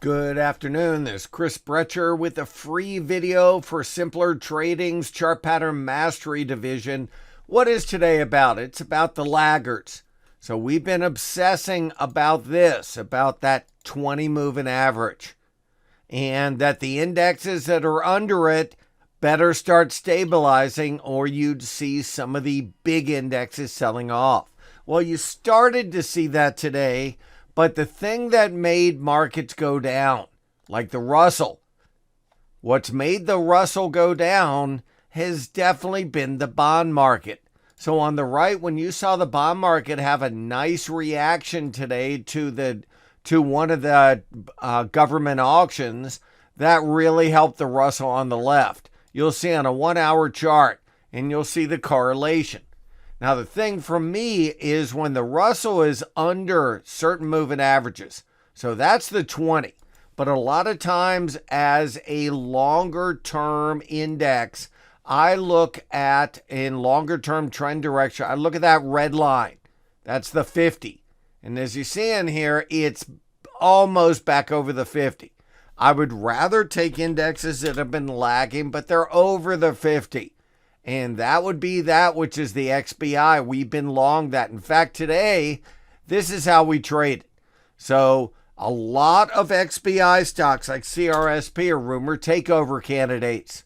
Good afternoon, this is Chris Brecher with a free video for Simpler Trading's Chart Pattern Mastery Division. What is today about? It's about the laggards. So we've been obsessing about this, about that 20 moving average, and that the indexes that are under it better start stabilizing or you'd see some of the big indexes selling off. Well, you started to see that today. But the thing that made markets go down, like the Russell, what's made the Russell go down has definitely been the bond market. So on the right, when you saw the bond market have a nice reaction today to one of the government auctions, that really helped the Russell on the left. You'll see on a 1 hour chart, and you'll see the correlation. Now, the thing for me is when the Russell is under certain moving averages, so that's the 20. But a lot of times as a longer term index, I look at, in longer term trend direction, I look at that red line. That's the 50. And as you see in here, it's almost back over the 50. I would rather take indexes that have been lagging, but they're over the 50. And that would be that which is the XBI. We've been long that. In fact, today, this is how we trade. So a lot of XBI stocks like CRSP are rumored takeover candidates.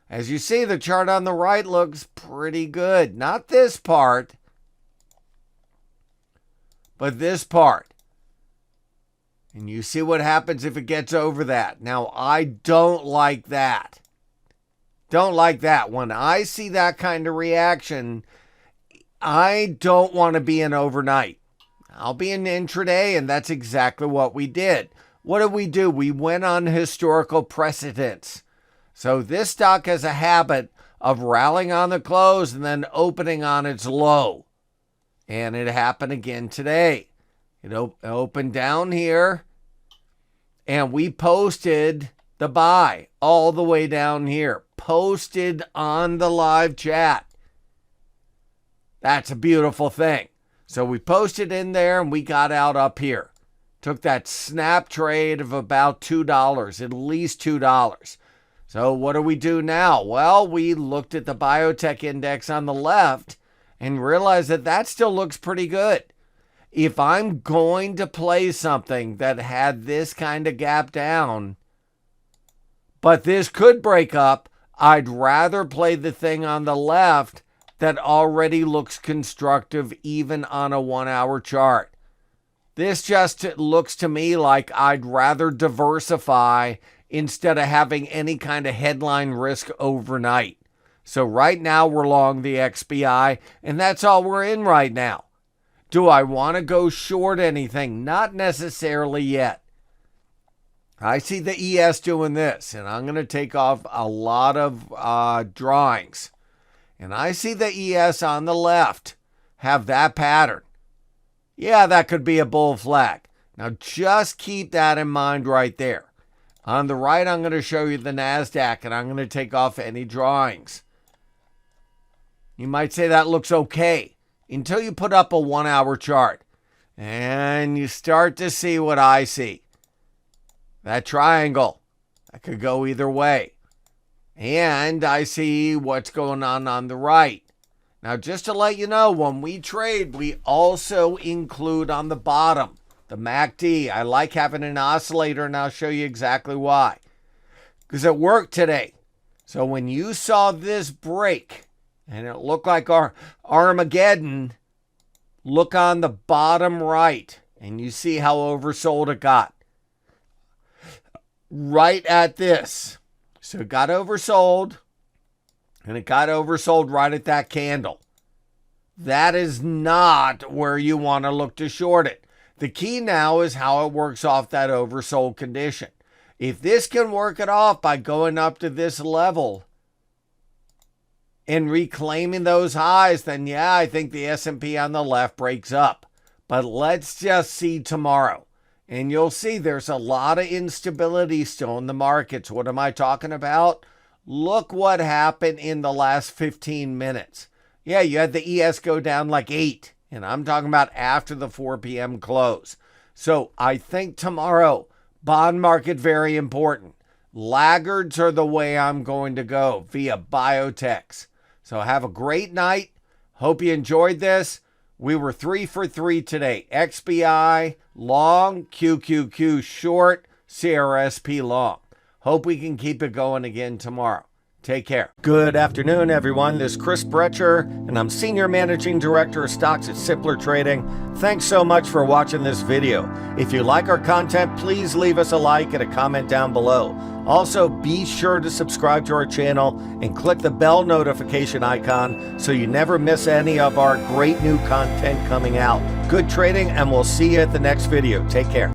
As you see, the chart on the right looks pretty good. Not this part, but this part. And you see what happens if it gets over that. Now, I don't like that. Don't like that. When I see that kind of reaction, I don't want to be in overnight. I'll be in intraday, and that's exactly what we did. What did we do? We went on historical precedents. So this stock has a habit of rallying on the close and then opening on its low. And it happened again today. It opened down here, and we posted the buy all the way down here. Posted on the live chat. That's a beautiful thing. So we posted in there and we got out up here. Took that snap trade of about $2, at least $2. So what do we do now? Well, we looked at the biotech index on the left and realized that that still looks pretty good. If I'm going to play something that had this kind of gap down, but this could break up, I'd rather play the thing on the left that already looks constructive even on a 1 hour chart. This just looks to me like I'd rather diversify instead of having any kind of headline risk overnight. So right now we're long the XBI, and that's all we're in right now. Do I want to go short anything? Not necessarily yet. I see the ES doing this, and I'm going to take off a lot of drawings. And I see the ES on the left have that pattern. Yeah, that could be a bull flag. Now, just keep that in mind right there. On the right, I'm going to show you the NASDAQ, and I'm going to take off any drawings. You might say that looks okay until you put up a 1 hour chart. And you start to see what I see. That triangle, that could go either way. And I see what's going on the right. Now, just to let you know, when we trade, we also include on the bottom, the MACD. I like having an oscillator, and I'll show you exactly why. Because it worked today. So when you saw this break, and it looked like our Armageddon, look on the bottom right, and you see how oversold it got. Right at this. So it got oversold, and it got oversold right at that candle. That is not where you want to look to short it. The key now is how it works off that oversold condition. If this can work it off by going up to this level and reclaiming those highs, then yeah, I think the S&P on the left breaks up. But let's just see tomorrow. And you'll see there's a lot of instability still in the markets. What am I talking about? Look what happened in the last 15 minutes. Yeah, you had the ES go down like 8. And I'm talking about after the 4 p.m. close. So I think tomorrow Bond market, very important. Laggards are the way I'm going to go via biotechs. So have a great night. Hope you enjoyed this. We were 3 for 3 today. XBI long, QQQ short, CRSP long. Hope we can keep it going again tomorrow. Take care. Good afternoon, everyone. This is Chris Brecher, and I'm Senior Managing Director of Stocks at Simpler Trading. Thanks so much for watching this video. If you like our content, please leave us a like and a comment down below. Also, be sure to subscribe to our channel and click the bell notification icon so you never miss any of our great new content coming out. Good trading, and we'll see you at the next video. Take care.